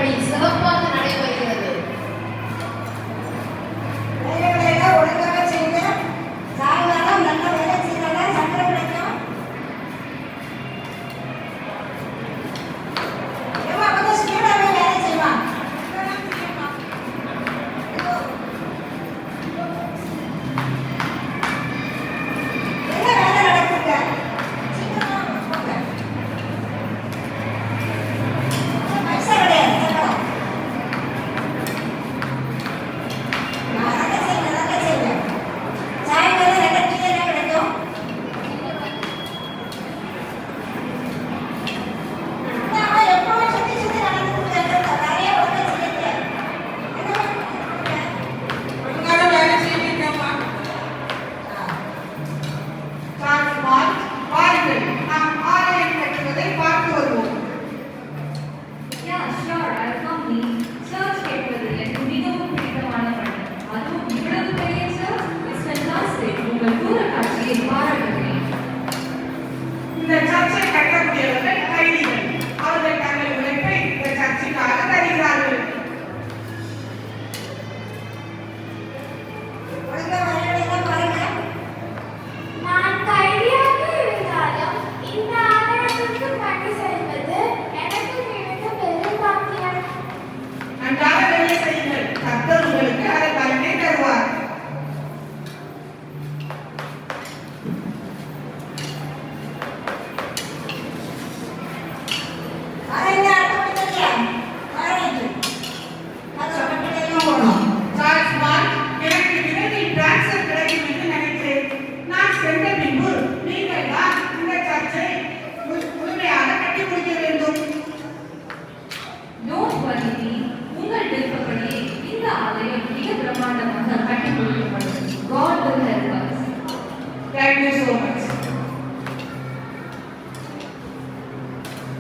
திட்டப்படி சிறப்பாக நடைபெறுகிறது. ஒழுங்காக செய்யுங்க. சாயங்காலம் நல்ல வேலை செய்யறதா சம்பளம் கிடைக்கும். கொஞ்சம் ஸ்பீடாகவே வேலை செய்வான். இந்த சர்ச்சை கட்டக்கூடியவர்கள் கைதிகள். அவர்கள் தங்கள் உழைப்பை இந்த சர்ச்சைக்காக தருகிறார்கள். நான் கைதியாக இருந்தாலும் இந்த ஆலயத்திற்கு பணி செய்வது எனக்கு கிடைத்த பெரும் பாக்கியம். நன்றாக வேலை செய்யுங்கள். கர்த்தர் உங்களுக்கு அதை பலனை தருவார். உங்கள் விருப்பப்படி இந்த ஆலயம் மிக பிரம்மாண்டமாக கட்டி முடிக்கப்படும். God will help us. Thank you so much.